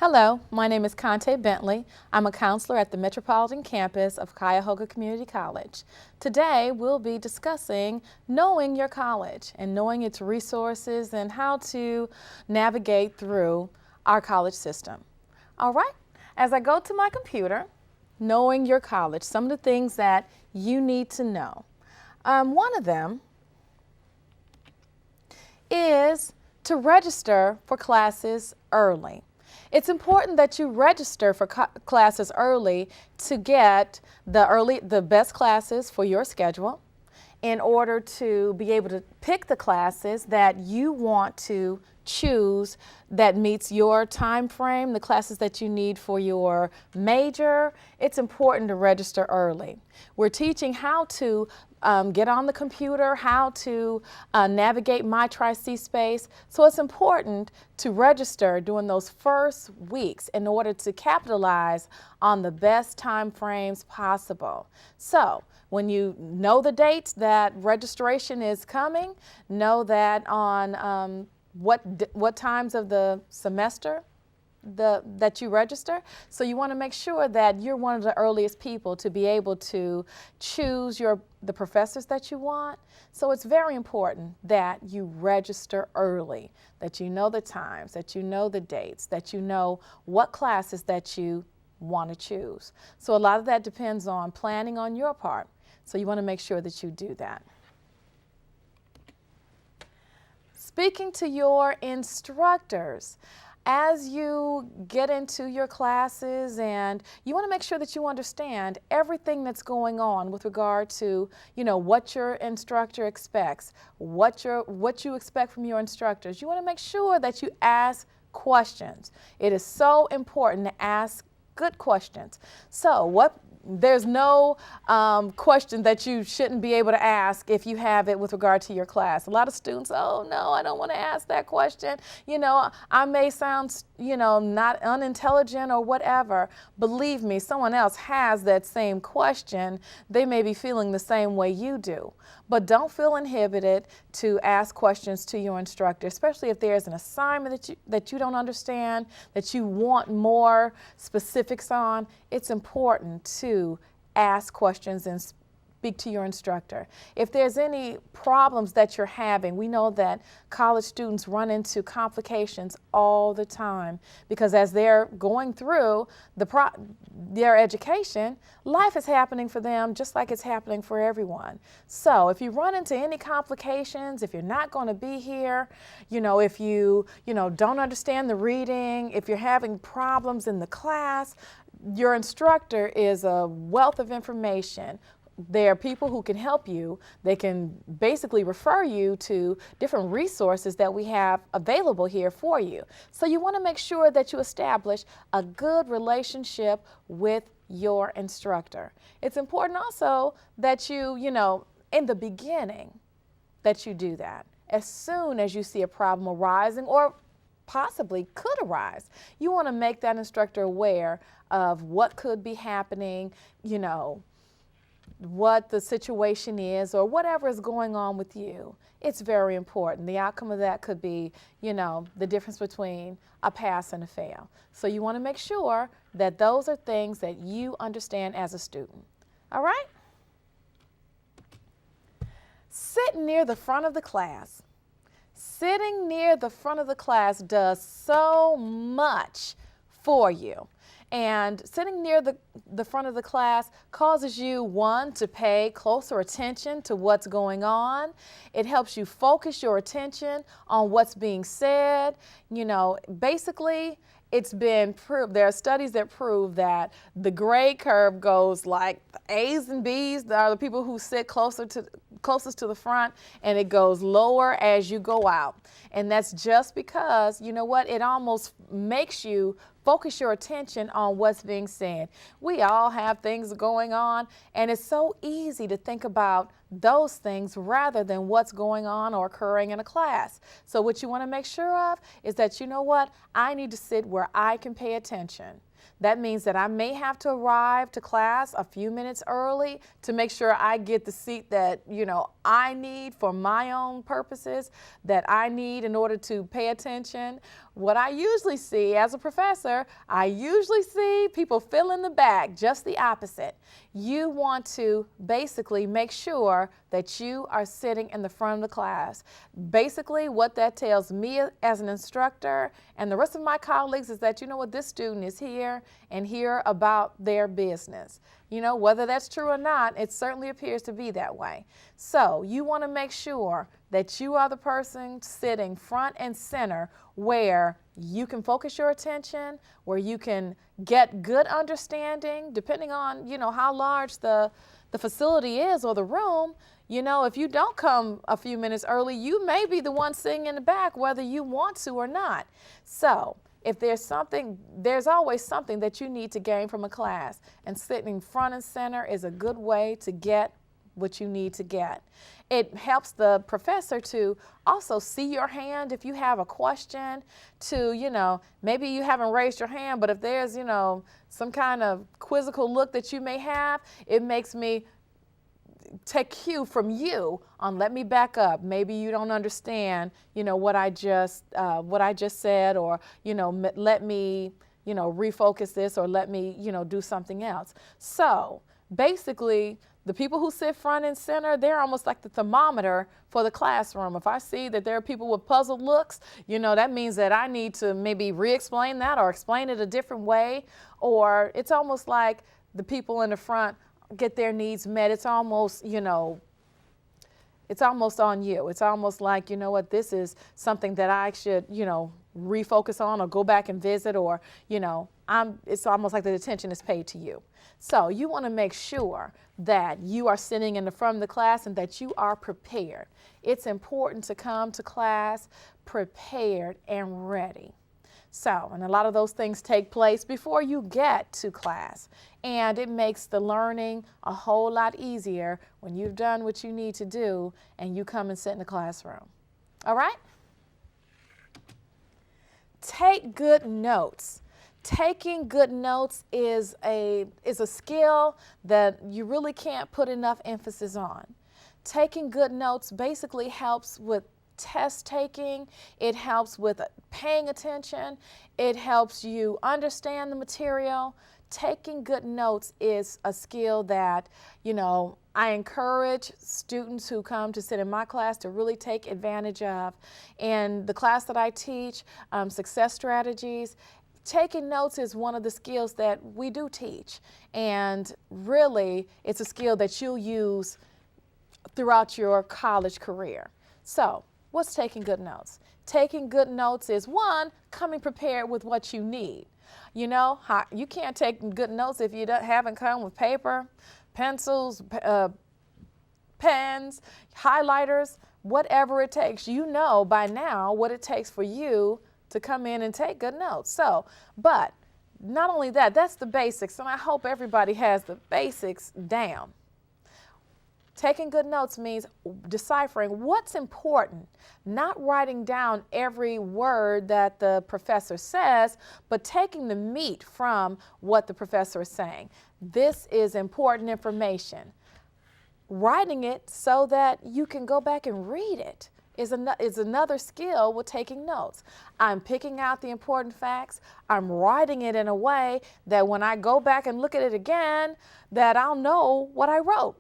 Hello, my name is Conte Bentley. I'm a counselor at the Metropolitan Campus of Cuyahoga Community College. Today we'll be discussing knowing your college and knowing its resources and how to navigate through our college system. All right, as I go to my computer, knowing your college, some of the things that you need to know. One of them is to register for classes early. It's important that you register for classes early to get the best classes for your schedule in order to be able to pick the classes that you want to choose that meets your time frame, the classes that you need for your major. It's important to register early. We're teaching how to get on the computer, how to navigate My Tri-C Space. So it's important to register during those first weeks in order to capitalize on the best time frames possible. So when you know the dates that registration is coming, know that on what times of the semester that you register. So you want to make sure that you're one of the earliest people to be able to choose the professors that you want. So it's very important that you register early, that you know the times, that you know the dates, that you know what classes that you want to choose. So a lot of that depends on planning on your part. So you want to make sure that you do that. Speaking to your instructors, as you get into your classes, and you want to make sure that you understand everything that's going on with regard to, what your instructor expects, what you expect from your instructors. You want to make sure that you ask questions. It is so important to ask good questions. So there's no question that you shouldn't be able to ask if you have it with regard to your class. A lot of students, oh no, I don't want to ask that question. I may sound, not unintelligent or whatever. Believe me, someone else has that same question. They may be feeling the same way you do. But don't feel inhibited to ask questions to your instructor, especially if there's an assignment that you don't understand, that you want more specifics on. It's important to ask questions and speak to your instructor. If there's any problems that you're having, we know that college students run into complications all the time because as they're going through their education, life is happening for them just like it's happening for everyone. So if you run into any complications, if you're not going to be here, if you don't understand the reading, if you're having problems in the class, your instructor is a wealth of information. There are people who can help you. They can basically refer you to different resources that we have available here for you. So you want to make sure that you establish a good relationship with your instructor. It's important also that you, in the beginning, that you do that. As soon as you see a problem arising or possibly could arise, you want to make that instructor aware of what could be happening, what the situation is or whatever is going on with you. It's very important. The outcome of that could be, the difference between a pass and a fail. So you want to make sure that those are things that you understand as a student. All right? Sit near the front of the class. Sitting near the front of the class does so much for you. And sitting near the front of the class causes you, one, to pay closer attention to what's going on. It helps you focus your attention on what's being said. Basically, it's been proved, there are studies that prove that the grade curve goes like the A's and B's, are the people who sit closest to the front, and it goes lower as you go out. And that's just because, it almost makes you focus your attention on what's being said. We all have things going on, and it's so easy to think about those things rather than what's going on or occurring in a class. So what you want to make sure of is that, I need to sit where I can pay attention. That means that I may have to arrive to class a few minutes early to make sure I get the seat that, I need for my own purposes, that I need in order to pay attention. what I usually see as a professor, I usually see people fill in the back, just the opposite. You want to basically make sure that you are sitting in the front of the class. Basically, what that tells me as an instructor and the rest of my colleagues is that, you know what, this student is here and here about their business. You know, whether that's true or not, it certainly appears to be that way. So you want to make sure that you are the person sitting front and center where you can focus your attention, where you can get good understanding, depending on, you know, how large the facility is or the room. You know, if you don't come a few minutes early, you may be the one sitting in the back, whether you want to or not. So if there's something, there's always something that you need to gain from a class, and sitting front and center is a good way to get what you need to get. It helps the professor to also see your hand if you have a question, to, you know, maybe you haven't raised your hand, but if there's, you know, some kind of quizzical look that you may have, it makes me take cue from you on, let me back up. Maybe you don't understand, you know, what I just said, or, you know, let me, you know, refocus this, or let me, you know, do something else. So basically, the people who sit front and center, they're almost like the thermometer for the classroom. If I see that there are people with puzzled looks, you know, that means that I need to maybe re-explain that or explain it a different way. Or it's almost like the people in the front get their needs met. It's almost, you know, it's almost on you. It's almost like, you know what, this is something that I should, you know, refocus on or go back and visit, or, you know, it's almost like the attention is paid to you. So you want to make sure that you are sitting in the front of the class and that you are prepared. It's important to come to class prepared and ready. So, and a lot of those things take place before you get to class. And it makes the learning a whole lot easier when you've done what you need to do and you come and sit in the classroom. All right? Take good notes. Taking good notes is a skill that you really can't put enough emphasis on. Taking good notes basically helps with test taking, it helps with paying attention, it helps you understand the material. Taking good notes is a skill that, you know, I encourage students who come to sit in my class to really take advantage of. And the class that I teach, Success Strategies, taking notes is one of the skills that we do teach. And really, it's a skill that you'll use throughout your college career. So, what's taking good notes? Taking good notes is, one, coming prepared with what you need. You know, you can't take good notes if you haven't come with paper, pencils, pens, highlighters, whatever it takes. You know by now what it takes for you to come in and take good notes. So, but not only that, that's the basics, and I hope everybody has the basics down. Taking good notes means deciphering what's important, not writing down every word that the professor says, but taking the meat from what the professor is saying. This is important information. Writing it so that you can go back and read it is another skill with taking notes. I'm picking out the important facts. I'm writing it in a way that when I go back and look at it again, that I'll know what I wrote.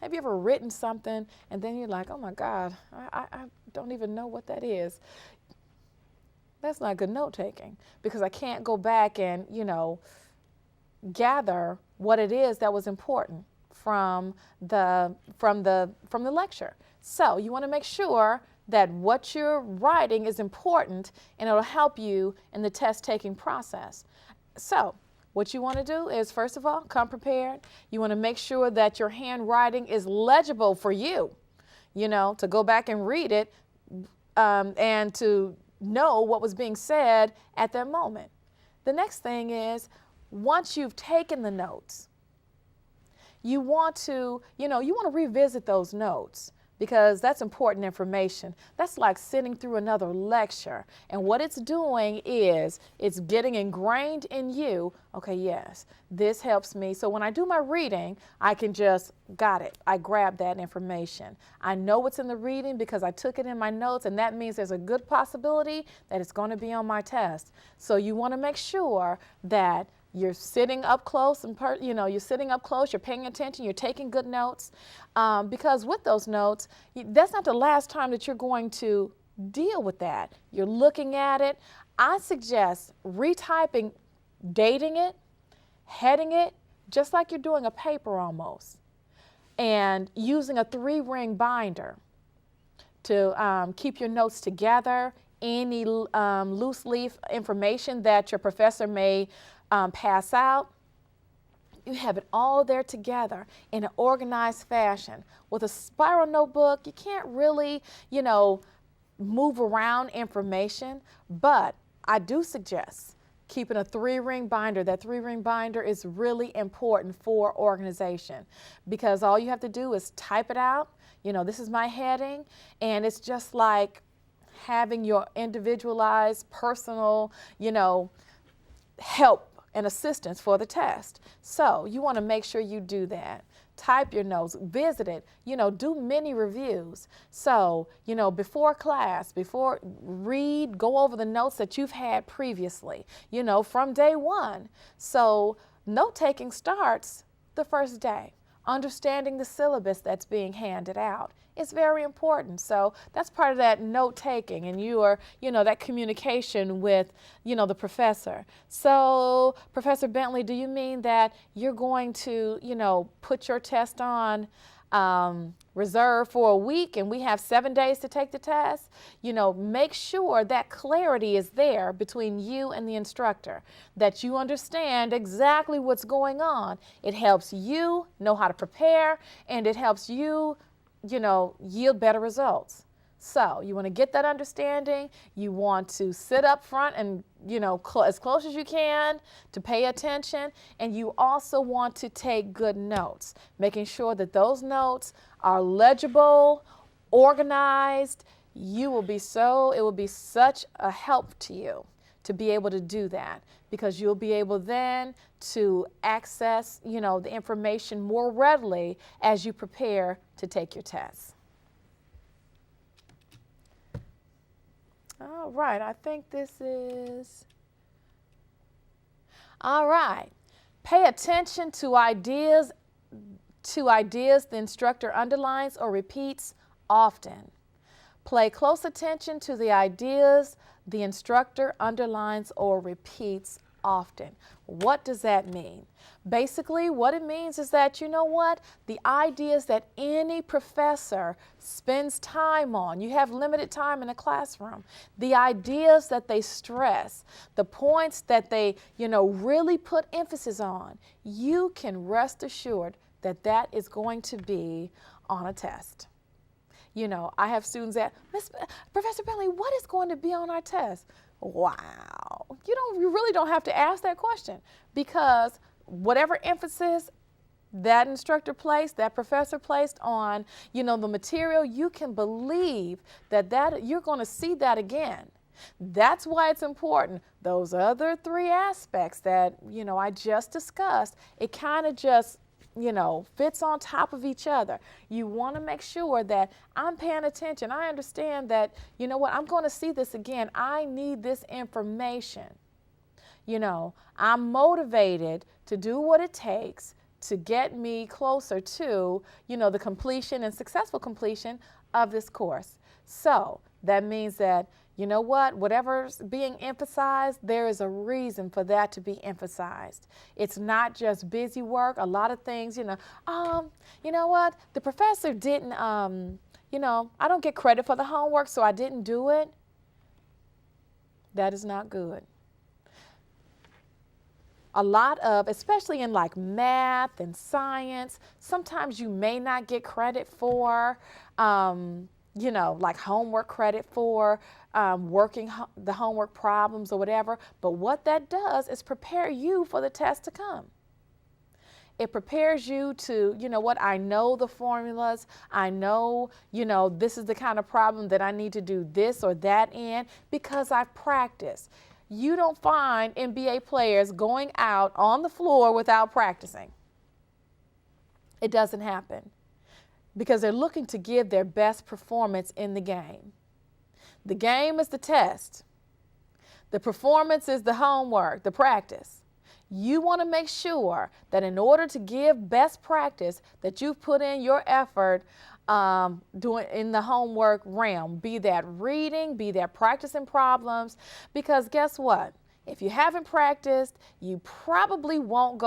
Have you ever written something and then you're like, oh my God, I don't even know what that is? That's not good note taking, because I can't go back and, you know, gather what it is that was important from the lecture. So you want to make sure that what you're writing is important and it'll help you in the test taking process. So what you want to do is, first of all, come prepared. You want to make sure that your handwriting is legible for you, you know, to go back and read it and to know what was being said at that moment. The next thing is, once you've taken the notes, you want to, you know, you want to revisit those notes. because that's important information. That's like sitting through another lecture. And what it's doing is it's getting ingrained in you. Okay, yes, this helps me. So when I do my reading, I can just, got it. I grab that information. I know what's in the reading because I took it in my notes, and that means there's a good possibility that it's going to be on my test. So you want to make sure that you're sitting up close and you're sitting up close, you're paying attention, you're taking good notes, because with those notes, that's not the last time that you're going to deal with that. You're looking at it. I suggest retyping, dating it, heading it, just like you're doing a paper almost, and using a 3-ring binder to keep your notes together. Any loose leaf information that your professor may pass out, you have it all there together in an organized fashion. With a spiral notebook, you can't really, move around information, but I do suggest keeping a 3-ring binder. That 3-ring binder is really important for organization, because all you have to do is type it out. This is my heading, and it's just like having your individualized personal, help and assistance for the test. So you want to make sure you do that. Type your notes, visit it, do mini reviews. So, before class, read, go over the notes that you've had previously, from day one. So note-taking starts the first day. Understanding the syllabus that's being handed out is very important. So that's part of that note-taking, and you are, that communication with, the professor. So, Professor Bentley, do you mean that you're going to, put your test on reserve for a week and we have 7 days to take the test? Make sure that clarity is there between you and the instructor, that you understand exactly what's going on. It helps you know how to prepare, and it helps you, yield better results. So you want to get that understanding. You want to sit up front and, as close as you can to pay attention. And you also want to take good notes, making sure that those notes are legible, organized. It will be such a help to you to be able to do that, because you'll be able then to access, the information more readily as you prepare to take your tests. All right, I think this is, all right. Pay attention to ideas the instructor underlines or repeats often. Pay close attention to the ideas the instructor underlines or repeats often. What does that mean? Basically, what it means is that, the ideas that any professor spends time on, you have limited time in a classroom, the ideas that they stress, the points that they, really put emphasis on, you can rest assured that that is going to be on a test. I have students that, Professor Bentley, what is going to be on our test? Wow. You really don't have to ask that question, because whatever emphasis that instructor placed, that professor placed on, the material, you can believe that you're going to see that again. That's why it's important. Those other 3 aspects that, I just discussed, it kind of just, fits on top of each other. You want to make sure that I'm paying attention. I understand that, I'm going to see this again. I need this information. I'm motivated to do what it takes to get me closer to, the completion and successful completion of this course. So that means that, whatever's being emphasized, there is a reason for that to be emphasized. It's not just busy work. A lot of things, the professor didn't, I don't get credit for the homework, so I didn't do it. That is not good. A lot of, especially in like math and science, sometimes you may not get credit for, like homework credit for working the homework problems or whatever. But what that does is prepare you for the test to come. It prepares you to, you know what, I know the formulas. I know, this is the kind of problem that I need to do this or that in because I've practiced. You don't find NBA players going out on the floor without practicing. It doesn't happen because they're looking to give their best performance in the game. The game is the test. The performance is the homework, the practice. You want to make sure that in order to give best practice that you've put in your effort doing in the homework realm, be that reading, be that practicing problems, because guess what? If you haven't practiced, you probably won't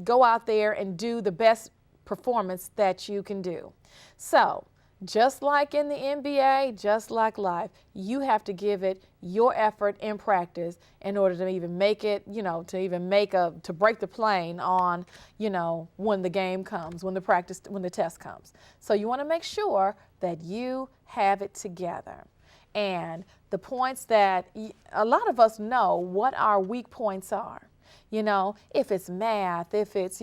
go out there and do the best performance that you can do. So just like in the NBA, just like life, you have to give it your effort in practice in order to even make it, to break the plane on, when the game comes, when the test comes. So you want to make sure that you have it together. And the points that a lot of us know what our weak points are. If it's math, if it's,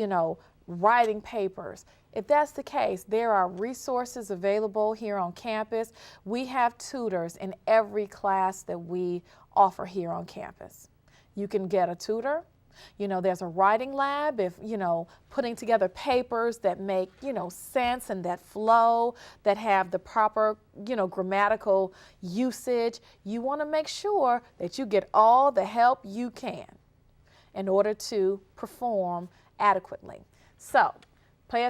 writing papers. If that's the case, there are resources available here on campus. We have tutors in every class that we offer here on campus. You can get a tutor. There's a writing lab if, putting together papers that make, sense and that flow, that have the proper, grammatical usage. You want to make sure that you get all the help you can in order to perform adequately. So, pay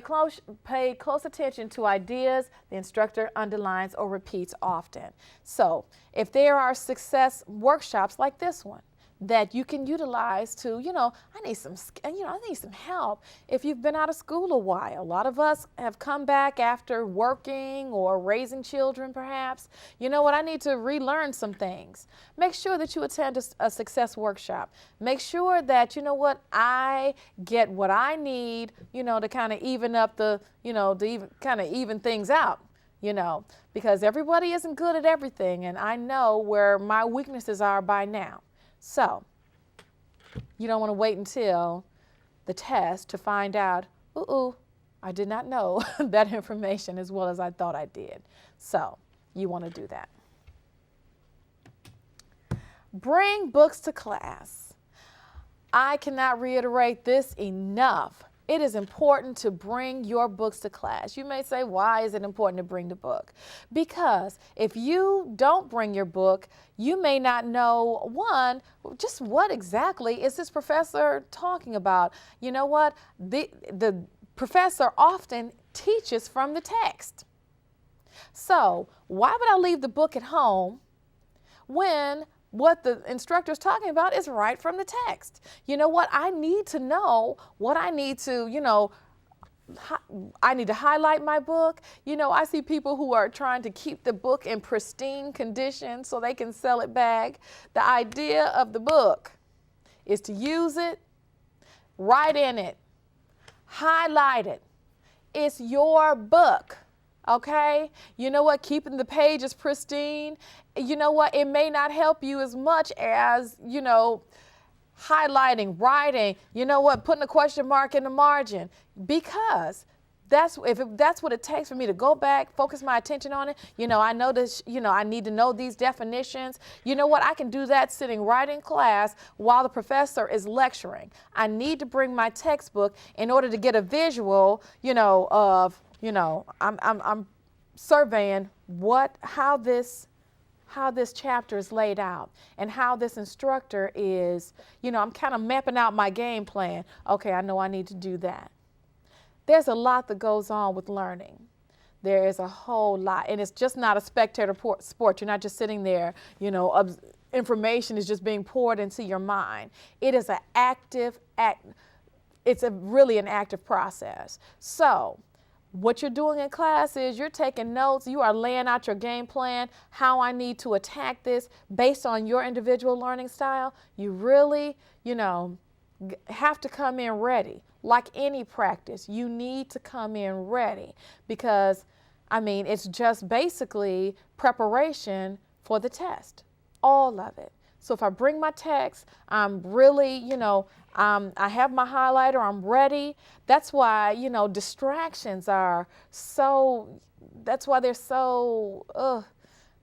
close attention to ideas the instructor underlines or repeats often. So, if there are success workshops like this one that you can utilize to, I need some help. If you've been out of school a while, a lot of us have come back after working or raising children perhaps. You know what, I need to relearn some things. Make sure that you attend a success workshop. Make sure that, I get what I need, to kind of even up to even things out. Because everybody isn't good at everything, and I know where my weaknesses are by now. So, you don't want to wait until the test to find out, I did not know that information as well as I thought I did. So, you want to do that. Bring books to class. I cannot reiterate this enough. It is important to bring your books to class. You may say, why is it important to bring the book? Because if you don't bring your book, you may not know, just what exactly is this professor talking about? You know what? The professor often teaches from the text. So why would I leave the book at home when what the instructor is talking about is right from the text? You know what? I need to know what I need to, I need to highlight my book. I see people who are trying to keep the book in pristine condition so they can sell it back. The idea of the book is to use it, write in it, highlight it. It's your book. Okay? You know what? Keeping the pages pristine, you know what? It may not help you as much as, highlighting, writing, putting a question mark in the margin, because if that's what it takes for me to go back, focus my attention on it. I know this, I need to know these definitions. You know what? I can do that sitting right in class while the professor is lecturing. I need to bring my textbook in order to get a visual, of I'm surveying how this chapter is laid out and how this instructor is, I'm kind of mapping out my game plan. Okay, I know I need to do that. There's a lot that goes on with learning. There is a whole lot, and it's just not a spectator sport. You're not just sitting there, information is just being poured into your mind. It is really an active process. So, what you're doing in class is you're taking notes, you are laying out your game plan, how I need to attack this based on your individual learning style. You really, have to come in ready. Like any practice, you need to come in ready because, it's just basically preparation for the test, all of it. So if I bring my text, I'm really, I have my highlighter, I'm ready. That's why, distractions are so, that's why they're so,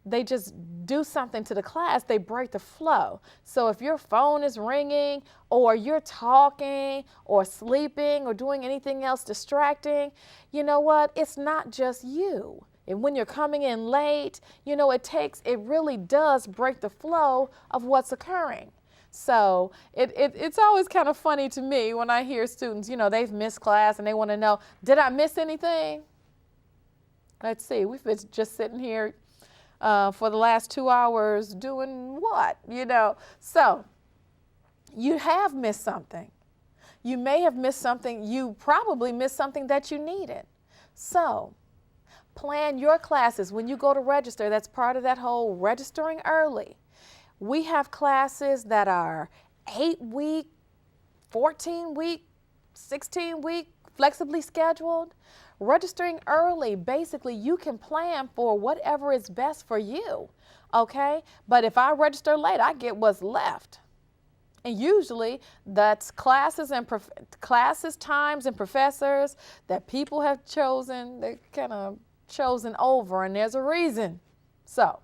they just do something to the class, they break the flow. So if your phone is ringing or you're talking or sleeping or doing anything else distracting, you know what? It's not just you. And when you're coming in late, it really does break the flow of what's occurring. So it's always kind of funny to me when I hear students, they've missed class and they want to know, did I miss anything? Let's see, we've been just sitting here for the last 2 hours doing what, So you have missed something. You may have missed something. You probably missed something that you needed. So plan your classes. When you go to register, that's part of that whole registering early. We have classes that are 8-week, 14-week, 16-week, flexibly scheduled. Registering early, basically you can plan for whatever is best for you, okay? But if I register late, I get what's left. And usually that's classes, times, and professors that people have chosen, they're kind of chosen over, and there's a reason. So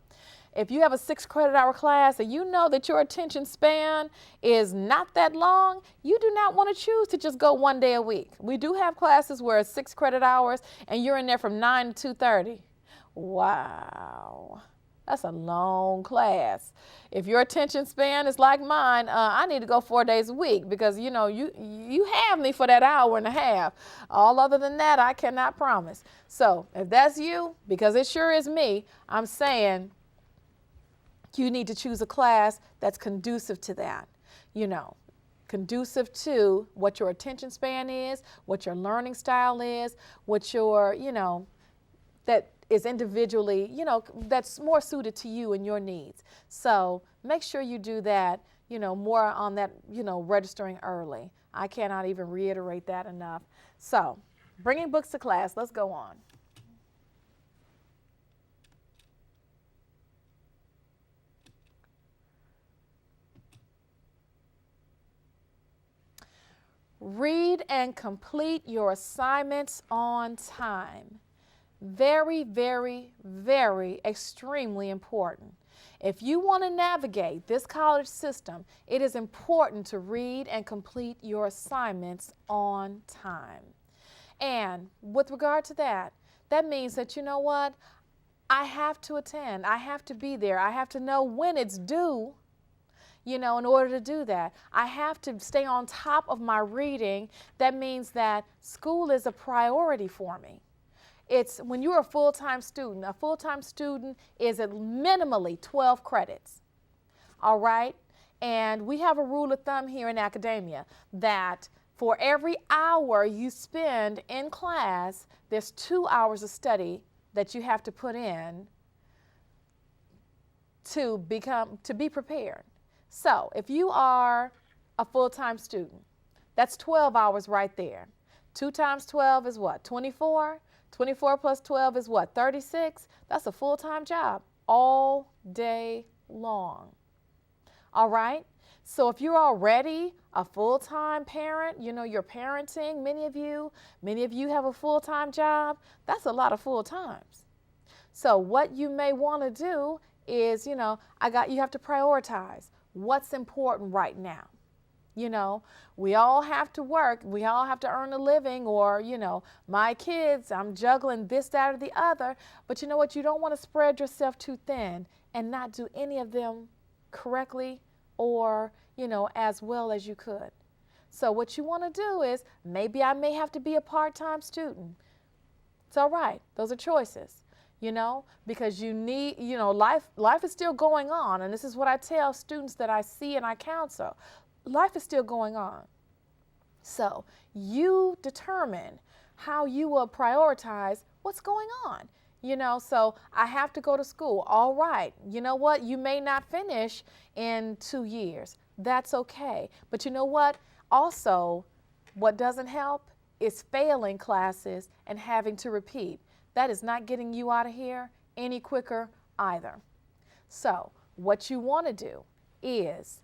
if you have a 6 credit hour class and you know that your attention span is not that long, you do not want to choose to just go 1 day a week. We do have classes where it's 6 credit hours and you're in there from 9 to 2:30. Wow, that's a long class. If your attention span is like mine, I need to go 4 days a week because you have me for that hour and a half. All other than that, I cannot promise. So if that's you, because it sure is me, I'm saying you need to choose a class that's conducive to that, conducive to what your attention span is, what your learning style is, what your, that is individually, that's more suited to you and your needs. So make sure you do that, more on that, registering early. I cannot even reiterate that enough. So bringing books to class, let's go on. Read and complete your assignments on time. Very, very, very extremely important. If you want to navigate this college system, it is important to read and complete your assignments on time. And with regard to that, that means that, I have to attend. I have to be there. I have to know when it's due. In order to do that, I have to stay on top of my reading. That means that school is a priority for me. It's when you're a full-time student is at minimally 12 credits, all right? And we have a rule of thumb here in academia that for every hour you spend in class, there's 2 hours of study that you have to put in to be prepared. So if you are a full-time student, that's 12 hours right there. 2 times 12 is what? 24? 24 plus 12 is what? 36? That's a full-time job all day long. All right? So if you're already a full-time parent, you're parenting, many of you have a full-time job, that's a lot of full times. So what you may want to do is, you have to prioritize what's important right now. We all have to work. We all have to earn a living or, my kids, I'm juggling this, that, or the other. But you know what? You don't want to spread yourself too thin and not do any of them correctly or, as well as you could. So what you want to do is maybe I may have to be a part-time student. It's all right. Those are choices. Because you need, life is still going on. And this is what I tell students that I see and I counsel. Life is still going on. So you determine how you will prioritize what's going on. So I have to go to school. All right. You know what? You may not finish in 2 years. That's okay. But you know what? Also, what doesn't help is failing classes and having to repeat. That is not getting you out of here any quicker either. So what you want to do is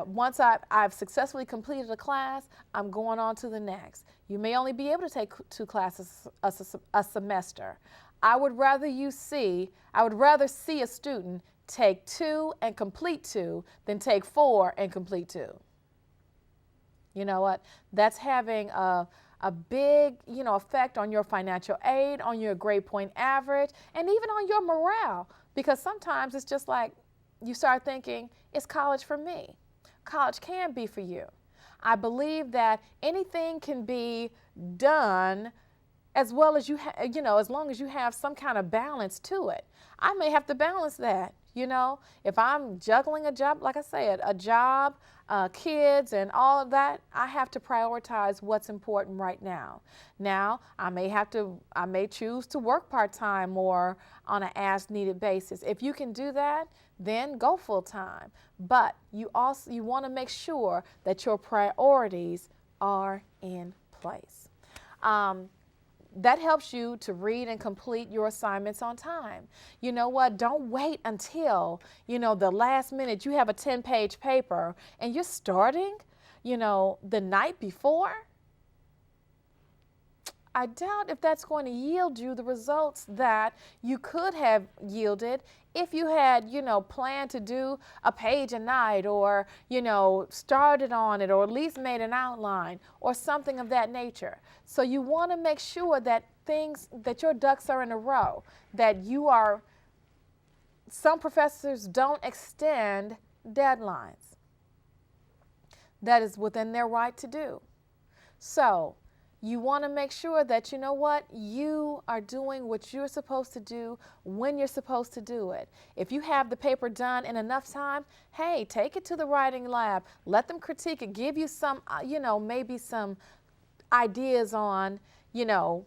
once I've successfully completed a class, I'm going on to the next. You may only be able to take 2 classes a semester. I would rather see a student take 2 and complete 2 than take 4 and complete 2. You know what? That's having a big, effect on your financial aid, on your grade point average, and even on your morale. Because sometimes it's just like you start thinking, is college for me? College can be for you. I believe that anything can be done as well as as long as you have some kind of balance to it. I may have to balance that. If I'm juggling a job, like I said, a job, kids and all of that, I have to prioritize what's important right now. Now, I may choose to work part-time or on an as-needed basis. If you can do that, then go full-time. But you want to make sure that your priorities are in place. That helps you to read and complete your assignments on time. You know what? Don't wait until, the last minute you have a 10-page paper and you're starting, the night before. I doubt if that's going to yield you the results that you could have yielded if you had, planned to do a page a night or, started on it or at least made an outline or something of that nature. So you want to make sure that your ducks are in a row, that some professors don't extend deadlines. That is within their right to do. So you want to make sure that, you are doing what you're supposed to do when you're supposed to do it. If you have the paper done in enough time, hey, take it to the writing lab. Let them critique it. Give you some, maybe some ideas on, now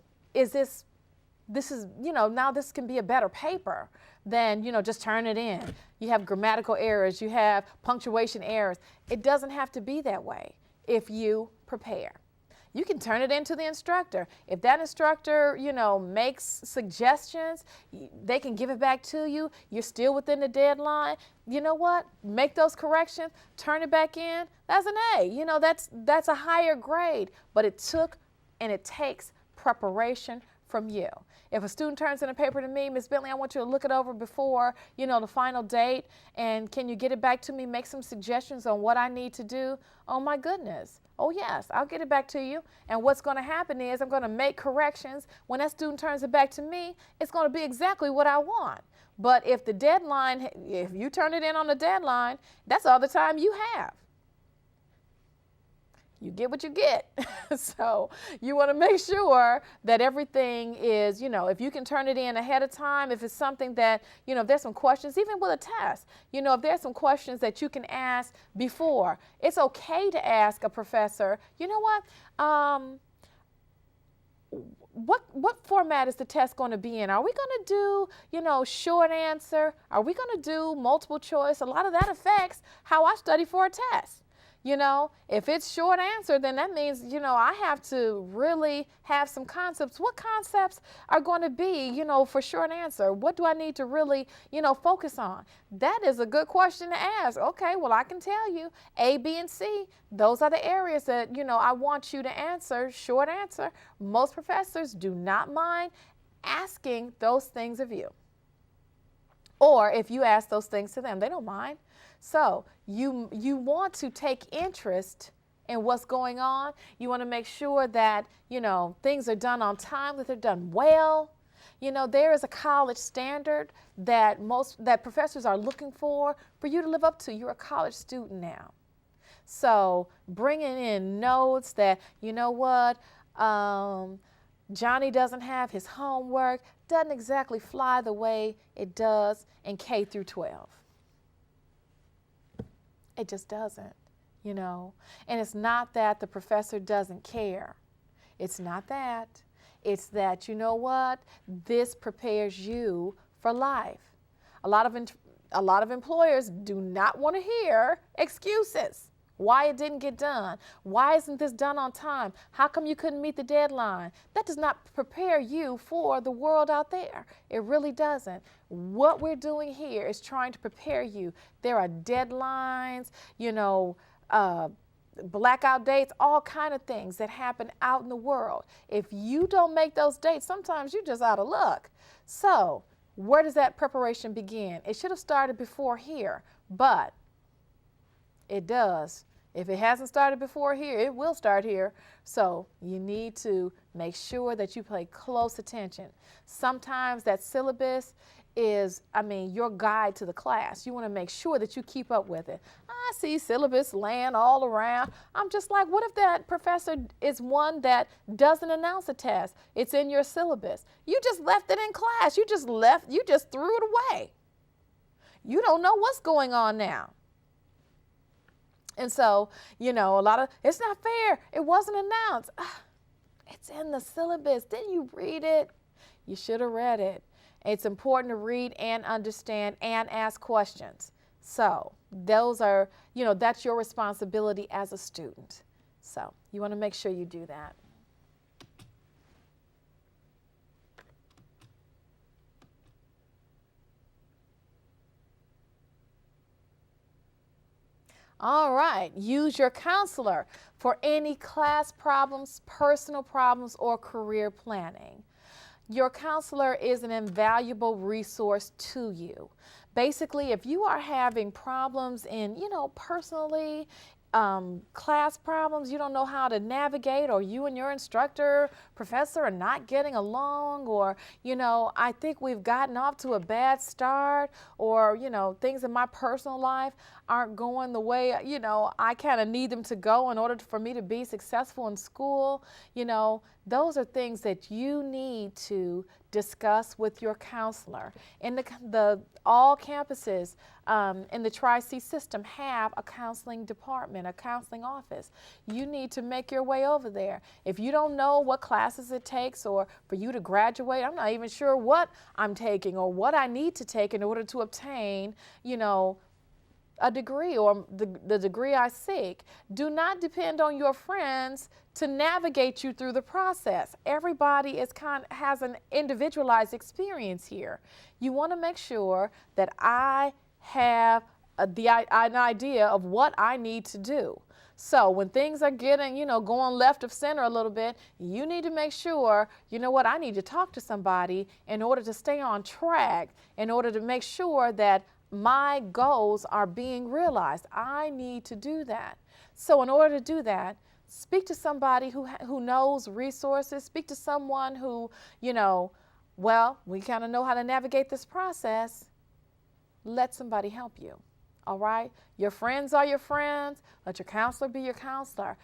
this can be a better paper than, just turn it in. You have grammatical errors. You have punctuation errors. It doesn't have to be that way if you prepare. You can turn it into the instructor. If that instructor, makes suggestions, they can give it back to you. You're still within the deadline. You know what? Make those corrections, turn it back in. That's an A. That's a higher grade. But it takes preparation from you. If a student turns in a paper to me, Ms. Bentley, I want you to look it over before, the final date, and can you get it back to me, make some suggestions on what I need to do? Oh my goodness. Oh yes, I'll get it back to you. And what's going to happen is I'm going to make corrections. When that student turns it back to me, it's going to be exactly what I want. But if you turn it in on the deadline, that's all the time you have. You get what you get. So you want to make sure that everything is, if you can turn it in ahead of time, if it's something that, if there's some questions, even with a test, if there's some questions that you can ask before, it's okay to ask a professor, what format is the test going to be in? Are we going to do, short answer? Are we going to do multiple choice? A lot of that affects how I study for a test. If it's short answer, then that means, I have to really have some concepts. What concepts are going to be, for short answer? What do I need to really, focus on? That is a good question to ask. Okay, well, I can tell you A, B, and C. Those are the areas that, I want you to answer, short answer. Most professors do not mind asking those things of you. Or if you ask those things to them, they don't mind. So you want to take interest in what's going on. You want to make sure that, things are done on time, that they're done well. There is a college standard that professors are looking for you to live up to. You're a college student now. So bringing in notes that, Johnny doesn't have his homework, doesn't exactly fly the way it does in K through 12. It just doesn't, And it's not that the professor doesn't care. It's not that. It's that, this prepares you for life. A lot of employers do not want to hear excuses. why it didn't get done, why isn't this done on time, how come you couldn't meet the deadline. That does not prepare you for the world out there. It really doesn't. What we're doing here is trying to prepare you. There are deadlines, blackout dates, all kind of things that happen out in the world. If you don't make those dates, sometimes you're just out of luck. So where does that preparation begin? It should have started before here, but it does. If it hasn't started before here, it will start here. So you need to make sure that you pay close attention. Sometimes that syllabus is, your guide to the class. You want to make sure that you keep up with it. I see syllabus laying all around. I'm just like, what if that professor is one that doesn't announce a test? It's in your syllabus. You just left it in class. You just threw it away. You don't know what's going on now. And so, it's not fair. It wasn't announced. It's in the syllabus. Didn't you read it? You should have read it. It's important to read and understand and ask questions. So those are, that's your responsibility as a student. So you want to make sure you do that. All right, use your counselor for any class problems, personal problems, or career planning. Your counselor is an invaluable resource to you. Basically, if you are having problems in, personally, class problems, you don't know how to navigate, or you and your instructor, professor are not getting along, or, I think we've gotten off to a bad start, or, things in my personal life aren't going the way, I kind of need them to go in order for me to be successful in school, those are things that you need to discuss with your counselor. In all campuses in the Tri-C system have a counseling department, a counseling office. You need to make your way over there. If you don't know what classes it takes or for you to graduate, I'm not even sure what I'm taking or what I need to take in order to obtain, a degree or the degree I seek. Do not depend on your friends to navigate you through the process. Everybody has an individualized experience here. You want to make sure that I have an idea of what I need to do. So when things are getting, going left of center a little bit, you need to make sure, I need to talk to somebody in order to stay on track, in order to make sure that my goals are being realized. I need to do that. So in order to do that, speak to somebody who knows resources, speak to someone who, we kind of know how to navigate this process. Let somebody help you. All right? Your friends are your friends. Let your counselor be your counselor.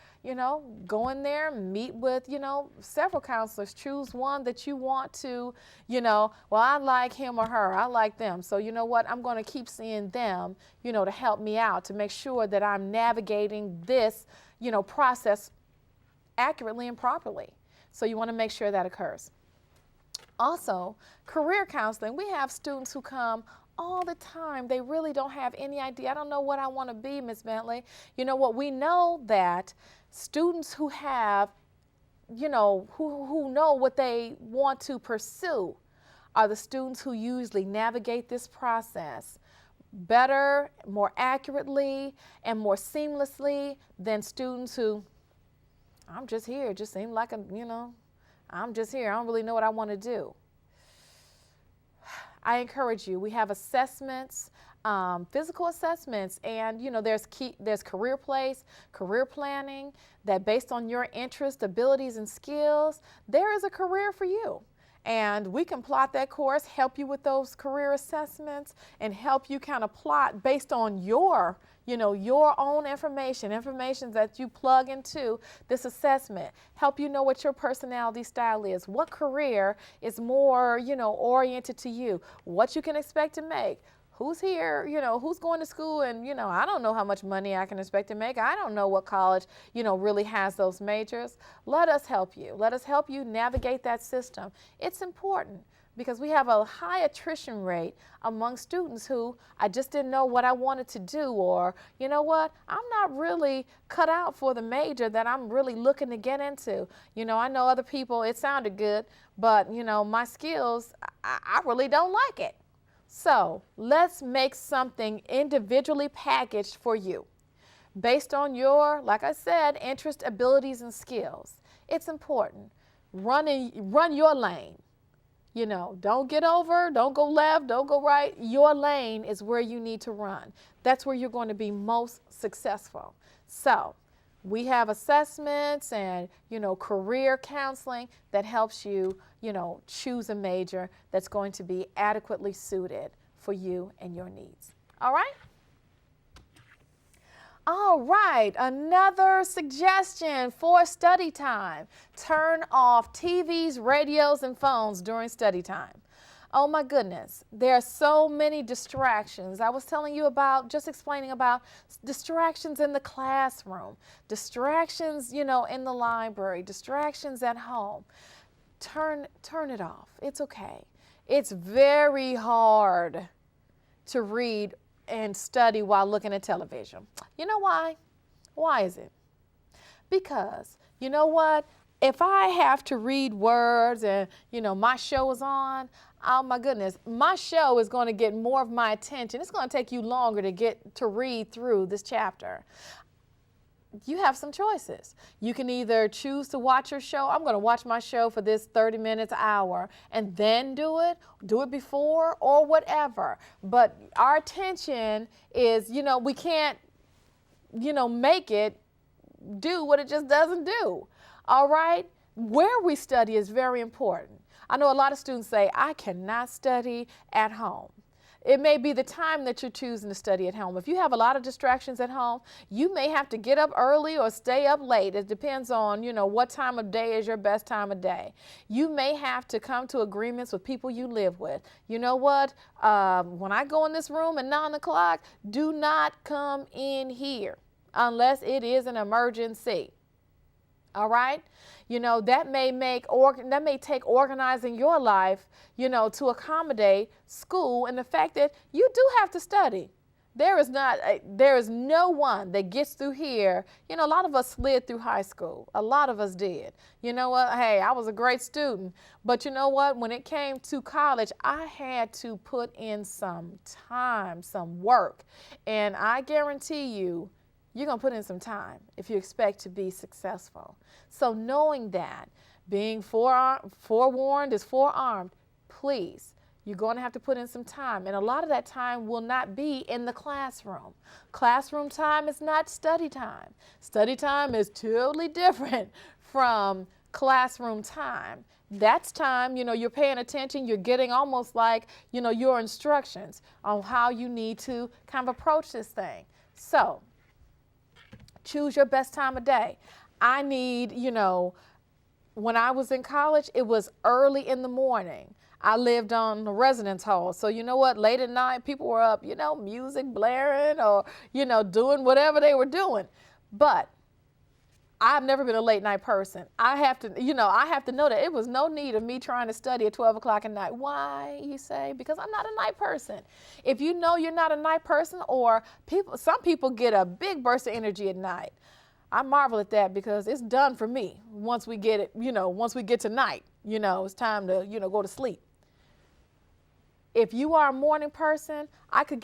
Go in there, meet with, several counselors. Choose one that you want to, I like him or her. I like them. So you know what? I'm going to keep seeing them, to help me out, to make sure that I'm navigating this, process accurately and properly. So you want to make sure that occurs. Also, career counseling. We have students who come all the time. They really don't have any idea. I don't know what I want to be, Ms. Bentley. You know what? We know that students who have, who know what they want to pursue are the students who usually navigate this process better, more accurately, and more seamlessly than students who, I'm just here. It just seemed like, I'm just here. I don't really know what I want to do. I encourage you. We have assessments, physical assessments, and there's career place, career planning, that based on your interests, abilities, and skills, there is a career for you. And we can plot that course, help you with those career assessments, and help you kind of plot based on your own information that you plug into this assessment, help you know what your personality style is, what career is more, oriented to you, what you can expect to make, who's here, who's going to school, and, I don't know how much money I can expect to make. I don't know what college, really has those majors. Let us help you. Let us help you navigate that system. It's important. because we have a high attrition rate among students who I just didn't know what I wanted to do, or you know what, I'm not really cut out for the major that I'm really looking to get into. You know, I know other people, it sounded good, but you know, my skills, I really don't like it. So let's make something individually packaged for you based on your, like I said, interest, abilities, and skills. It's important. Run your lane. You know, don't get over, don't go left, don't go right. Your lane is where you need to run. That's where you're going to be most successful. So we have assessments and, you know, career counseling that helps you, you know, choose a major that's going to be adequately suited for you and your needs. All right? All right, another suggestion for study time. Turn off TVs, radios, and phones during study time. Oh my goodness, there are so many distractions. I was telling you about, just explaining about distractions in the classroom, distractions, you know, in the library, distractions at home. Turn it off. It's okay. It's very hard to read and study while looking at television. You know why? Why is it? Because, you know what? If I have to read words and, you know, my show is on, oh my goodness, my show is going to get more of my attention. It's going to take you longer to get to read through this chapter. You have some choices. You can either choose to watch your show. I'm going to watch my show for this 30 minutes, hour, and then do it before or whatever. But our attention is, you know, we can't, you know, make it do what it just doesn't do. All right? Where we study is very important. I know a lot of students say, I cannot study at home. It may be the time that you're choosing to study at home. If you have a lot of distractions at home, you may have to get up early or stay up late. It depends on, you know, what time of day is your best time of day. You may have to come to agreements with people you live with. You know what? When I go in this room at 9 o'clock, do not come in here unless it is an emergency. All right? You know, that may take organizing your life, you know, to accommodate school and the fact that you do have to study. There is no one that gets through here. You know, a lot of us slid through high school. A lot of us did. You know what? Hey, I was a great student. But you know what? When it came to college, I had to put in some time, some work. And I guarantee you, you're going to put in some time if you expect to be successful. So knowing that, being forewarned is forearmed, please, you're going to have to put in some time. And a lot of that time will not be in the classroom. Classroom time is not study time. Study time is totally different from classroom time. That's time, you know, you're paying attention, you're getting almost like, you know, your instructions on how you need to kind of approach this thing. So, choose your best time of day. I need, you know, when I was in college, it was early in the morning. I lived on the residence hall. So you know what, late at night, people were up, you know, music blaring or, you know, doing whatever they were doing. But I've never been a late night person. I have to know that it was no need of me trying to study at 12 o'clock at night. Why, you say? Because I'm not a night person. If you know you're not a night person, or some people get a big burst of energy at night. I marvel at that because it's done for me once we get it, you know, once we get to night, you know, it's time to, you know, go to sleep. If you are a morning person, I can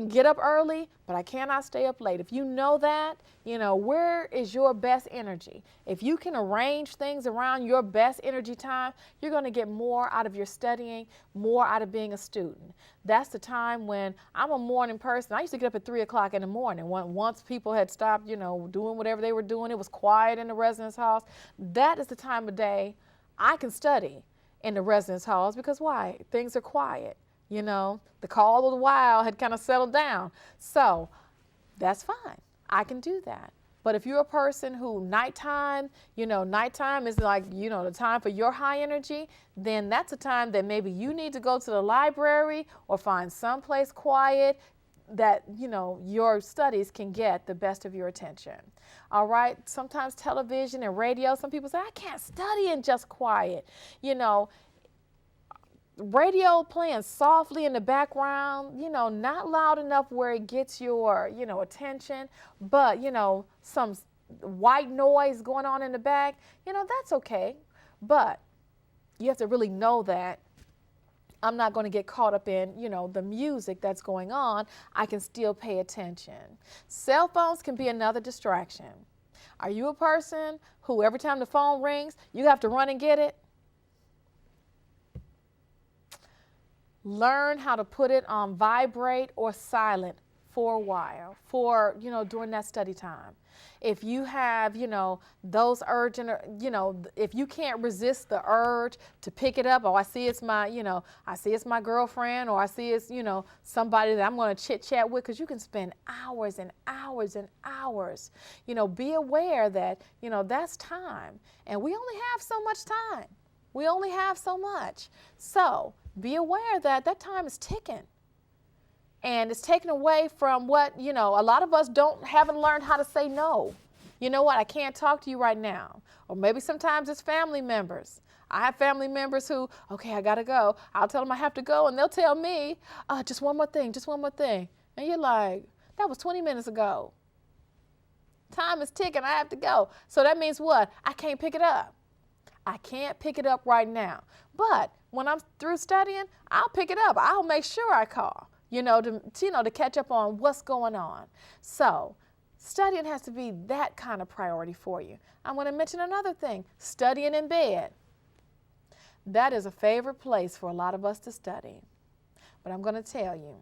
get up early, but I cannot stay up late. If you know that, you know, where is your best energy? If you can arrange things around your best energy time, you're going to get more out of your studying, more out of being a student. That's the time when I'm a morning person. I used to get up at 3 o'clock in the morning. Once people had stopped, you know, doing whatever they were doing, it was quiet in the residence halls. That is the time of day I can study in the residence halls because why? Things are quiet. You know, the call of the wild had kind of settled down. So that's fine. I can do that. But if you're a person who nighttime is like, you know, the time for your high energy, then that's a time that maybe you need to go to the library or find someplace quiet that, you know, your studies can get the best of your attention. All right. Sometimes television and radio, some people say, I can't study in just quiet. You know, radio playing softly in the background, not loud enough where it gets your, attention, but, some white noise going on in the back, that's okay. But you have to really know that I'm not going to get caught up in, the music that's going on. I can still pay attention. Cell phones can be another distraction. Are you a person who every time the phone rings, you have to run and get it? Learn how to put it on vibrate or silent for a while, during that study time. If you have, those urgent, if you can't resist the urge to pick it up, I see it's my girlfriend, or I see it's, somebody that I'm going to chit chat with, because you can spend hours and hours and hours. Be aware that, that's time, and we only have so much time. We only have so much. So be aware that that time is ticking. And it's taken away from what, a lot of us haven't learned how to say no. You know what, I can't talk to you right now. Or maybe sometimes it's family members. I have family members who, okay, I gotta go. I'll tell them I have to go, and they'll tell me, just one more thing. And you're like, that was 20 minutes ago. Time is ticking, I have to go. So that means what? I can't pick it up. I can't pick it up right now. But when I'm through studying, I'll pick it up. I'll make sure I call, to catch up on what's going on. So studying has to be that kind of priority for you. I'm going to mention another thing, studying in bed. That is a favorite place for a lot of us to study. But I'm going to tell you,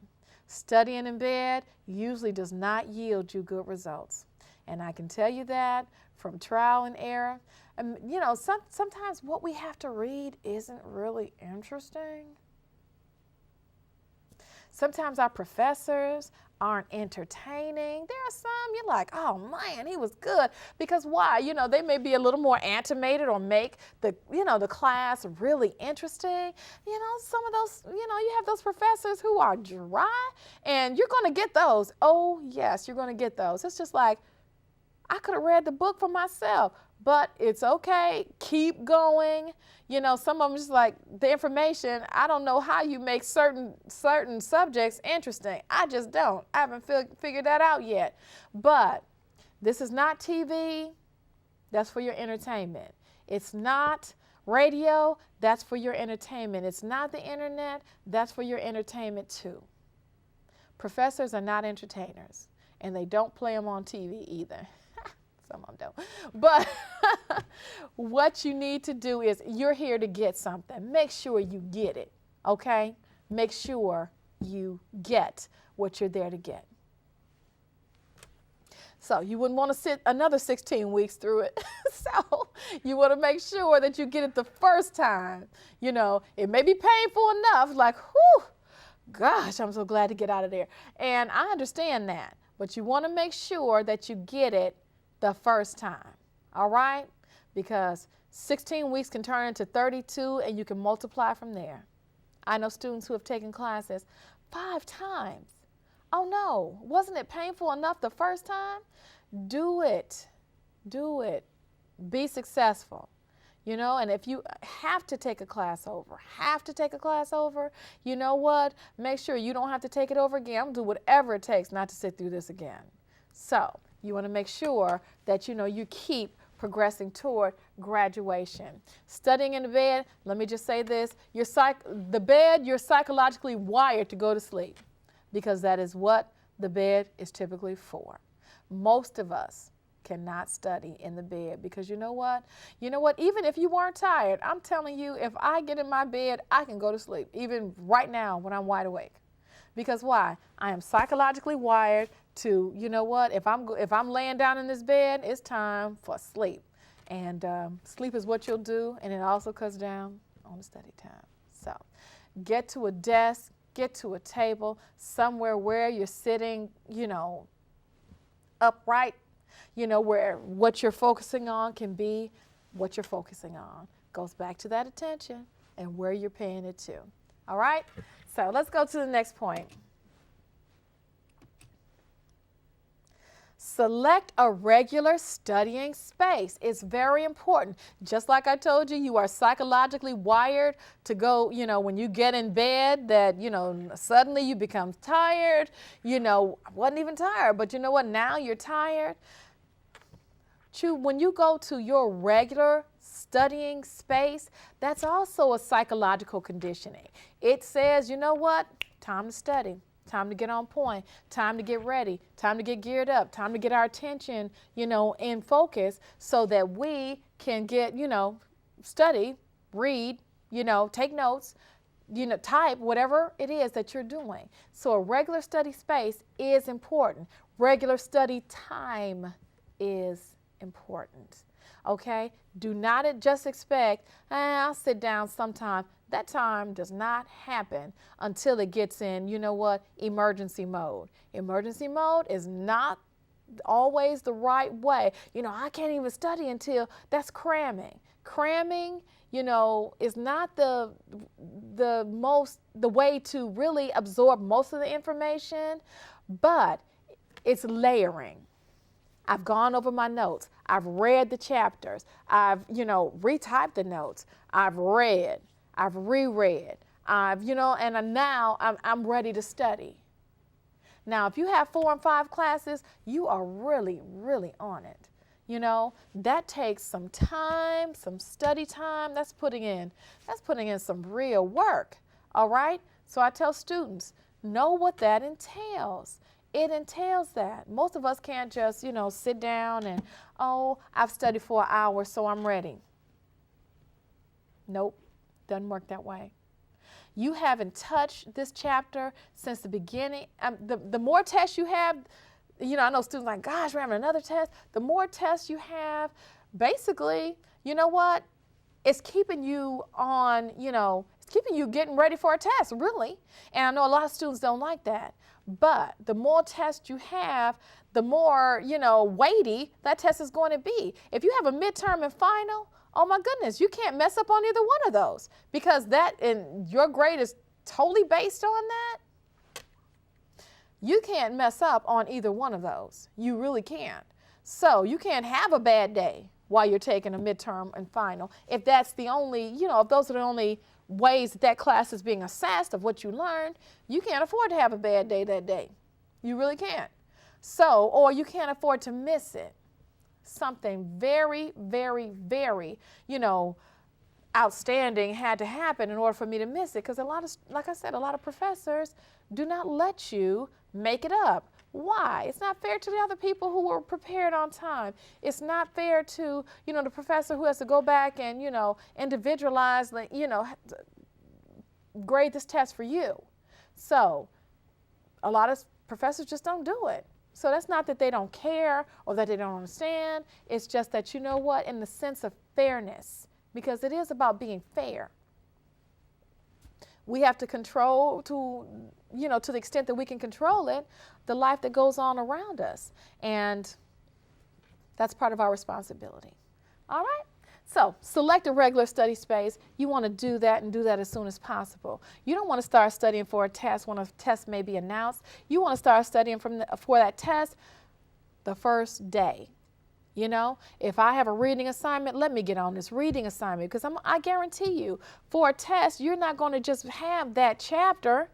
studying in bed usually does not yield you good results. And I can tell you that from trial and error. And, sometimes what we have to read isn't really interesting. Sometimes our professors aren't entertaining. There are some you're like, oh man, he was good. Because why? They may be a little more animated or make the class really interesting. Some of those, you have those professors who are dry, and you're going to get those. Oh yes, you're going to get those. It's just like, I could have read the book for myself, but it's okay. Keep going. Some of them just like the information. I don't know how you make certain subjects interesting. I just don't. I haven't figured that out yet. But this is not TV. That's for your entertainment. It's not radio. That's for your entertainment. It's not the internet. That's for your entertainment too. Professors are not entertainers, and they don't play them on TV either. Some of them don't. But what you need to do is, you're here to get something. Make sure you get it, okay? Make sure you get what you're there to get. So you wouldn't want to sit another 16 weeks through it. So you want to make sure that you get it the first time. It may be painful enough, like, whew, gosh, I'm so glad to get out of there. And I understand that. But you want to make sure that you get it the first time, all right? Because 16 weeks can turn into 32, and you can multiply from there. I know students who have taken classes 5 times. Oh no, wasn't it painful enough the first time? Do it. Do it. Be successful. And if you have to take a class over, you know what? Make sure you don't have to take it over again. I'm going to do whatever it takes not to sit through this again. So you want to make sure that, you keep progressing toward graduation. Studying in the bed, let me just say this, the bed, you're psychologically wired to go to sleep, because that is what the bed is typically for. Most of us cannot study in the bed, because you know what? Even if you weren't tired, I'm telling you, if I get in my bed, I can go to sleep, even right now when I'm wide awake. Because why? I am psychologically wired to, if I'm laying down in this bed, it's time for sleep. And sleep is what you'll do, and it also cuts down on the study time. So get to a desk, get to a table, somewhere where you're sitting, upright, where what you're focusing on can be what you're focusing on. Goes back to that attention and where you're paying it to. All right? So let's go to the next point. Select a regular studying space. It's very important. Just like I told you, you are psychologically wired to go, when you get in bed that, suddenly you become tired. I wasn't even tired, but you know what? Now you're tired. When you go to your regular studying space, that's also a psychological conditioning. It says, you know what? Time to study. Time to get on point, time to get ready, time to get geared up, time to get our attention, in focus so that we can get, study, read, take notes, type, whatever it is that you're doing. So a regular study space is important. Regular study time is important. Okay? Do not just expect, I'll sit down sometime. That time does not happen until it gets in, emergency mode. Emergency mode is not always the right way. I can't even study until, that's cramming. Cramming, is not the way to really absorb most of the information, but it's layering. I've gone over my notes. I've read the chapters. I've, retyped the notes. I've read. I've reread. And now I'm ready to study. Now, if you have 4 and 5 classes, you are really, really on it. That takes some time, some study time. That's putting in some real work. All right? So I tell students, know what that entails. It entails that. Most of us can't just, sit down and, I've studied for an hour, so I'm ready. Nope, doesn't work that way. You haven't touched this chapter since the beginning. The more tests you have, I know students are like, gosh, we're having another test. The more tests you have, basically, you know what? It's keeping you on, it's keeping you getting ready for a test, really. And I know a lot of students don't like that. But the more tests you have, the more, weighty that test is going to be. If you have a midterm and final, oh my goodness, you can't mess up on either one of those because your grade is totally based on that. You can't mess up on either one of those. You really can't. So you can't have a bad day while you're taking a midterm and final. If that's the only, if those are the only ways that class is being assessed of what you learned, you can't afford to have a bad day that day. You really can't. So, or you can't afford to miss it. Something very, very, very, outstanding had to happen in order for me to miss it because like I said, a lot of professors do not let you make it up. Why? It's not fair to the other people who were prepared on time. It's not fair to, the professor who has to go back and, individualize, grade this test for you. So a lot of professors just don't do it. So that's not that they don't care or that they don't understand. It's just that, in the sense of fairness, because it is about being fair. We have to control to the extent that we can control it, the life that goes on around us. And that's part of our responsibility. All right? So select a regular study space. You want to do that and do that as soon as possible. You don't want to start studying for a test when a test may be announced. You want to start studying for that test the first day. If I have a reading assignment, let me get on this reading assignment because I guarantee you for a test, you're not going to just have that chapter.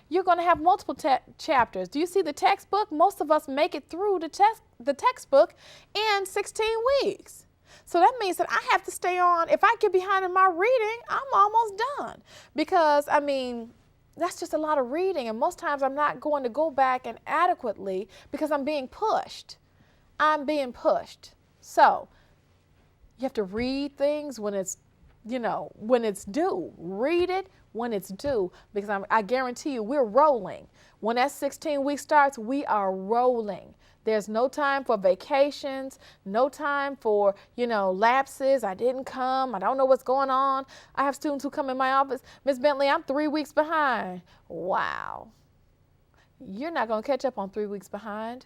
You're going to have multiple chapters. Do you see the textbook? Most of us make it through the textbook in 16 weeks. So that means that I have to stay on. If I get behind in my reading, I'm almost done because, that's just a lot of reading. And most times I'm not going to go back and adequately because I'm being pushed. I'm being pushed. So you have to read things when it's, when it's due. Read it when it's due because I guarantee you we're rolling. When that 16 week starts, we are rolling. There's no time for vacations, no time for, lapses. I didn't come. I don't know what's going on. I have students who come in my office. Ms. Bentley, I'm 3 weeks behind. Wow. You're not going to catch up on 3 weeks behind.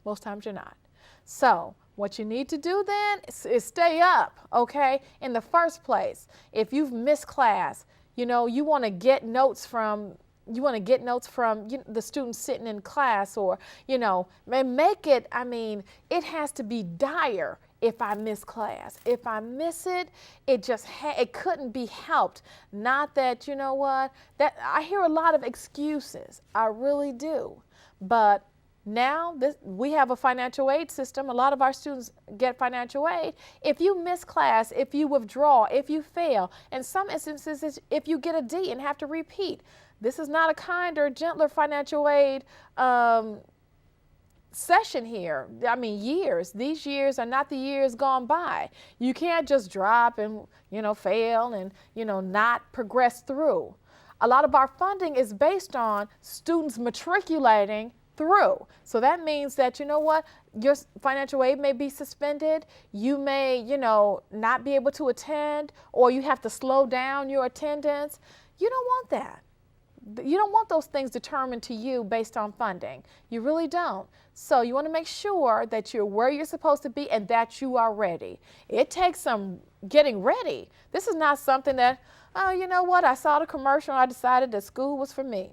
Most times you're not. So what you need to do then is stay up, okay? In the first place, if you've missed class, you want to get notes from you want to get notes from the students sitting in class, or, make it, it has to be dire if I miss class. If I miss it, it couldn't be helped. Not that, that I hear a lot of excuses. I really do. But now we have a financial aid system. A lot of our students get financial aid. If you miss class, if you withdraw, if you fail, in some instances, if you get a D and have to repeat, this is not a kinder, gentler financial aid session here. Years. These years are not the years gone by. You can't just drop and, fail and, not progress through. A lot of our funding is based on students matriculating through. So that means that, your financial aid may be suspended. You may, not be able to attend, or you have to slow down your attendance. You don't want that. You don't want those things determined to you based on funding. You really don't. So you want to make sure that you're where you're supposed to be and that you are ready. It takes some getting ready. This is not something that, I saw the commercial and I decided that school was for me.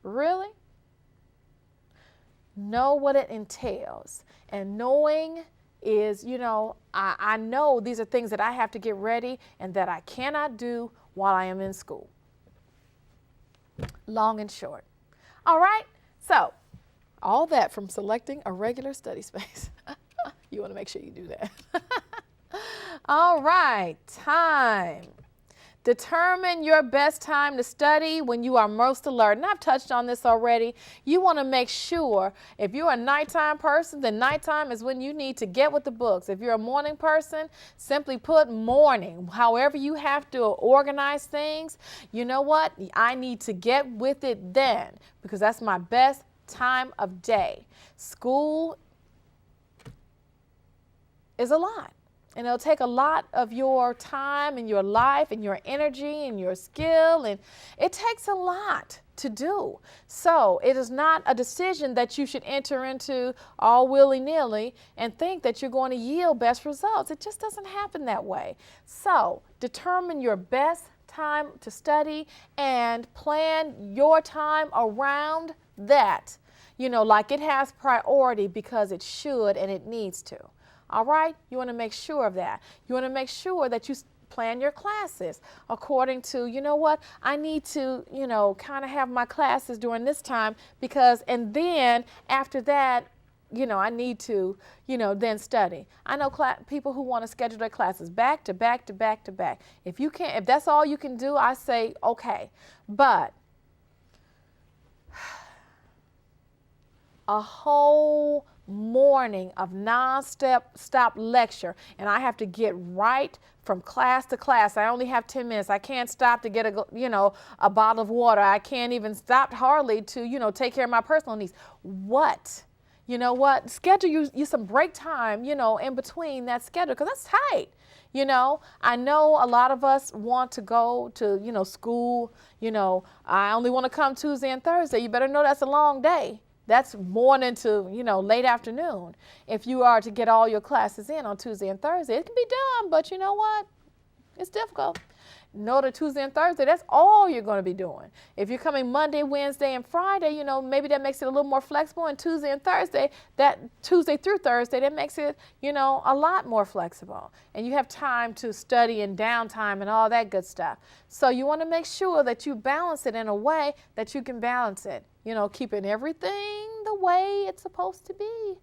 Really? Know what it entails. And knowing is, I know these are things that I have to get ready and that I cannot do while I am in school. Long and short. All right, so all that from selecting a regular study space. You want to make sure you do that. All right, time. Determine your best time to study when you are most alert. And I've touched on this already. You want to make sure if you're a nighttime person, then nighttime is when you need to get with the books. If you're a morning person, simply put morning. However you have to organize things, you know what? I need to get with it then, because that's my best time of day. School is a lot. And it'll take a lot of your time and your life and your energy and your skill, and it takes a lot to do. So it is not a decision that you should enter into all willy-nilly and think that you're going to yield best results. It just doesn't happen that way. So determine your best time to study and plan your time around that. Like it has priority because it should and it needs to. All right? You want to make sure of that. You want to make sure that you plan your classes according to, I need to, kind of have my classes during this time because, and then after that, I need to, then study. I know people who want to schedule their classes back to back to back to back. If that's all you can do, I say, okay. But a whole morning of non-stop lecture, and I have to get right from class to class. I only have 10 minutes. I can't stop to get a bottle of water. I can't even stop hardly to, take care of my personal needs. What? Schedule you some break time, in between that schedule, because that's tight. I know a lot of us want to go to, school. I only want to come Tuesday and Thursday. You better know that's a long day. That's morning to, late afternoon. If you are to get all your classes in on Tuesday and Thursday, it can be done, but you know what? It's difficult. Know that Tuesday and Thursday, that's all you're going to be doing. If you're coming Monday, Wednesday, and Friday, maybe that makes it a little more flexible. And Tuesday and Thursday, that Tuesday through Thursday, that makes it, a lot more flexible. And you have time to study and downtime and all that good stuff. So you want to make sure that you balance it in a way that you can balance it. Keeping everything the way it's supposed to be.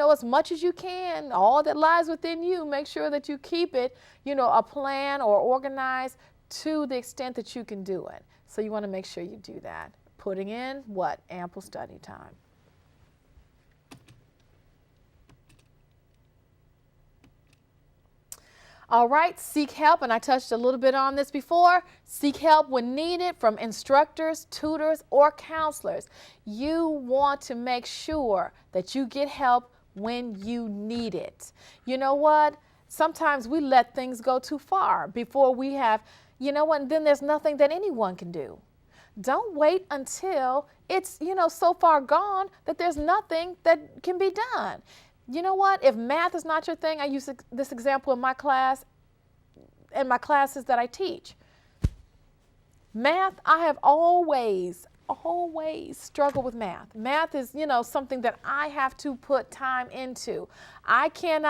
As much as you can, all that lies within you, make sure that you keep it, a plan or organized to the extent that you can do it. So you want to make sure you do that. Putting in what? Ample study time. All right, seek help, and I touched a little bit on this before. Seek help when needed from instructors, tutors, or counselors. You want to make sure that you get help when you need it. You know what? Sometimes we let things go too far before we have, and then there's nothing that anyone can do. Don't wait until it's, so far gone that there's nothing that can be done. You know what? If math is not your thing, I use this example in my class, in my classes that I teach. Math, I have always struggled with math. Math is, something that I have to put time into. I am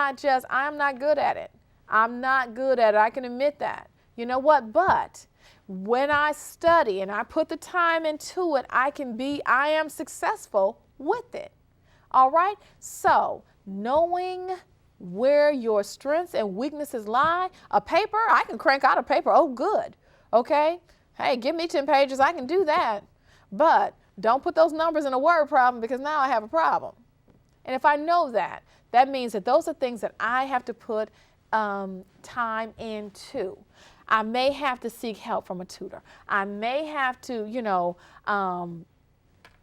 not good at it. I'm not good at it. I can admit that. You know what? But when I study and I put the time into it, I am successful with it. All right? So, knowing where your strengths and weaknesses lie, a paper, I can crank out a paper. Oh, good. Okay? Hey, give me 10 pages. I can do that. But don't put those numbers in a word problem, because now I have a problem. And if I know that, that means that those are things that I have to put time into. I may have to seek help from a tutor. I may have to,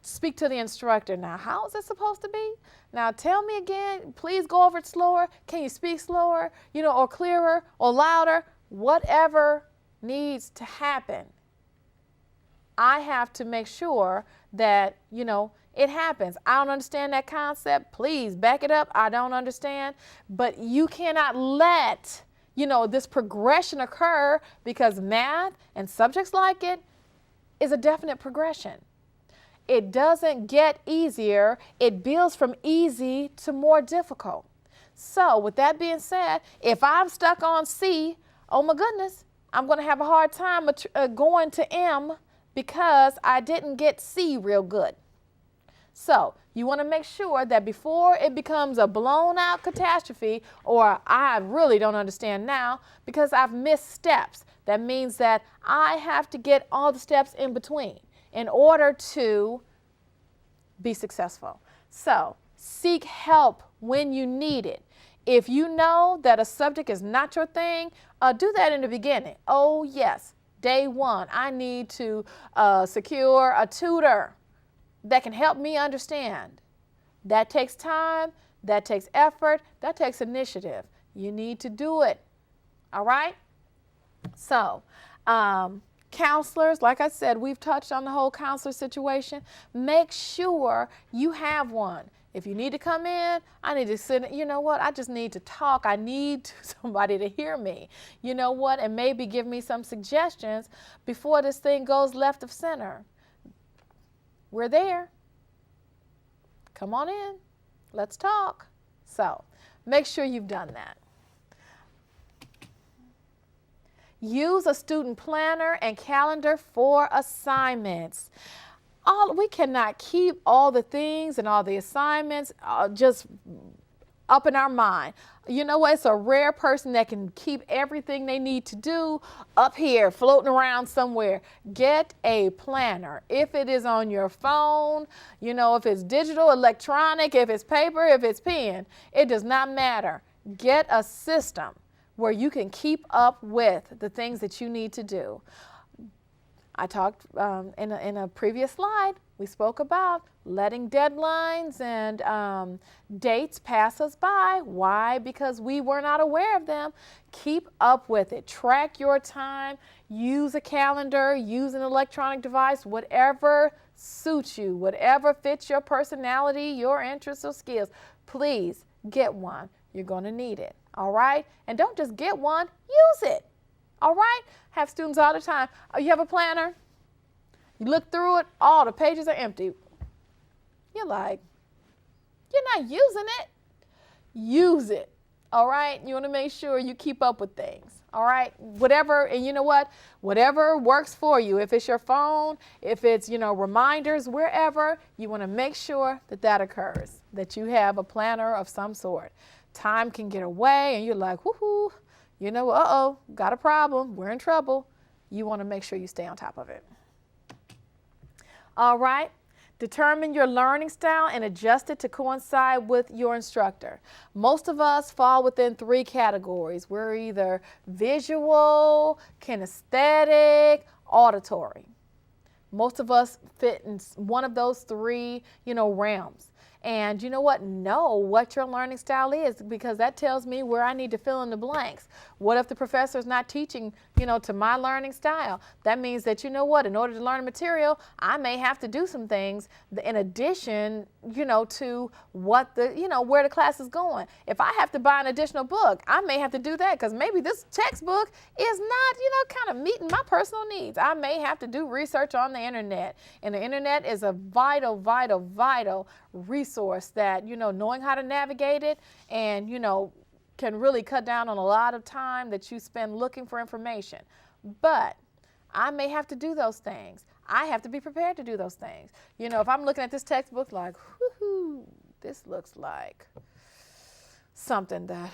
speak to the instructor. Now, how is it supposed to be? Now, tell me again. Please go over it slower. Can you speak slower, or clearer or louder? Whatever needs to happen, I have to make sure that, it happens. I don't understand that concept. Please back it up. I don't understand. But you cannot let, this progression occur, because math and subjects like it is a definite progression. It doesn't get easier. It builds from easy to more difficult. So with that being said, if I'm stuck on C, oh my goodness, I'm going to have a hard time going to M, because I didn't get C real good. So you want to make sure that before it becomes a blown out catastrophe, or I really don't understand now because I've missed steps, that means that I have to get all the steps in between in order to be successful. So seek help when you need it. If you know that a subject is not your thing, do that in the beginning. Oh yes, day one, I need to secure a tutor that can help me understand. That takes time, that takes effort, that takes initiative. You need to do it. All right? So, counselors, like I said, we've touched on the whole counselor situation. Make sure you have one. If you need to come in, I need to sit, you know what, I just need to talk. I need somebody to hear me, you know what, and maybe give me some suggestions before this thing goes left of center. We're there. Come on in. Let's talk. So make sure you've done that. Use a student planner and calendar for assignments. We cannot keep all the things and all the assignments just up in our mind. You know what? It's a rare person that can keep everything they need to do up here, floating around somewhere. Get a planner. If it is on your phone, if it's digital, electronic, if it's paper, if it's pen, it does not matter. Get a system where you can keep up with the things that you need to do. I talked in a previous slide, we spoke about letting deadlines and dates pass us by. Why? Because we were not aware of them. Keep up with it. Track your time. Use a calendar. Use an electronic device. Whatever suits you. Whatever fits your personality, your interests, or skills. Please get one. You're going to need it. All right? And don't just get one. Use it. All right? Have students all the time. You have a planner? You look through it, all the pages are empty. You're like, you're not using it. Use it. All right? You want to make sure you keep up with things. All right? Whatever, and you know what? Whatever works for you. If it's your phone, if it's, reminders, wherever, you want to make sure that occurs, that you have a planner of some sort. Time can get away, and you're like, woohoo. Uh-oh, got a problem. We're in trouble. You want to make sure you stay on top of it. All right. Determine your learning style and adjust it to coincide with your instructor. Most of us fall within 3 categories. We're either visual, kinesthetic, auditory. Most of us fit in one of those 3, realms. And you know what? Know what your learning style is, because that tells me where I need to fill in the blanks. What if the professor is not teaching, to my learning style? That means that, you know what, in order to learn material, I may have to do some things in addition, to what where the class is going. If I have to buy an additional book, I may have to do that because maybe this textbook is not, kind of meeting my personal needs. I may have to do research on the internet. And the internet is a vital, vital, vital resource that, knowing how to navigate it and, can really cut down on a lot of time that you spend looking for information. But I may have to do those things. I have to be prepared to do those things. If I'm looking at this textbook like, whoo, this looks like something that,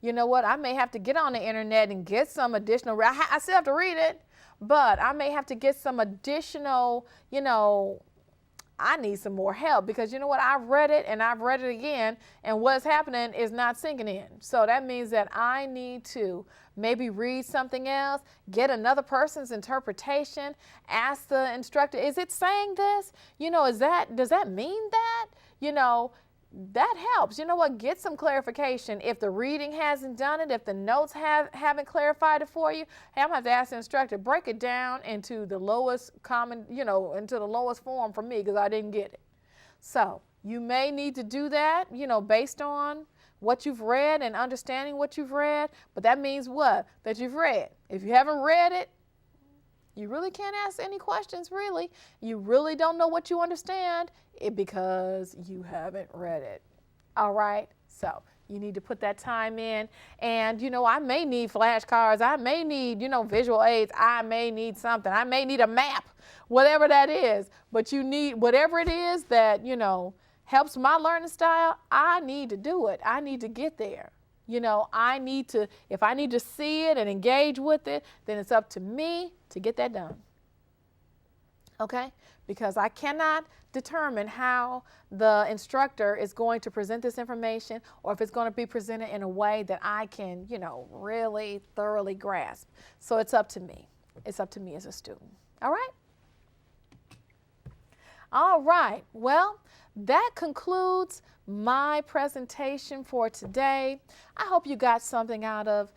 you know what, I may have to get on the internet and get some additional, I still have to read it, but I may have to get some additional, I need some more help because you know what, I've read it and I've read it again and what's happening is not sinking in. So that means that I need to maybe read something else, get another person's interpretation, ask the instructor, is it saying this? Does that mean that? That helps. You know what? Get some clarification. If the reading hasn't done it, if the notes haven't clarified it for you, hey, I'm going to have to ask the instructor, break it down into the lowest common, into the lowest form for me because I didn't get it. So you may need to do that, based on what you've read and understanding what you've read. But that means what? That you've read. If you haven't read it, you really can't ask any questions, really. You really don't know what you understand because you haven't read it. All right? So you need to put that time in. And, I may need flashcards. I may need, visual aids. I may need something. I may need a map, whatever that is. But you need whatever it is that, helps my learning style, I need to do it. I need to get there. If I need to see it and engage with it, then it's up to me to get that done. Okay? Because I cannot determine how the instructor is going to present this information or if it's going to be presented in a way that I can, really thoroughly grasp. So it's up to me. It's up to me as a student. All right? All right. Well, that concludes my presentation for today. I hope you got something out of,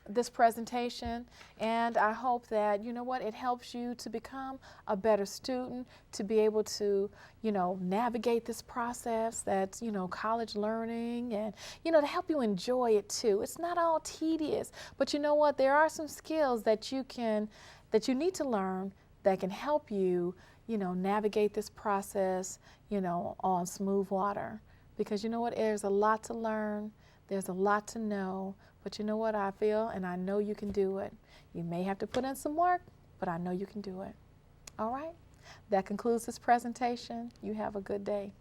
this presentation, and I hope that, it helps you to become a better student, to be able to, navigate this process that's, college learning and, to help you enjoy it too. It's not all tedious, but you know what? There are some skills that you need to learn that can help you, navigate this process, on smooth water. Because you know what? There's a lot to learn. There's a lot to know. But you know what I feel, and I know you can do it. You may have to put in some work, but I know you can do it. All right? That concludes this presentation. You have a good day.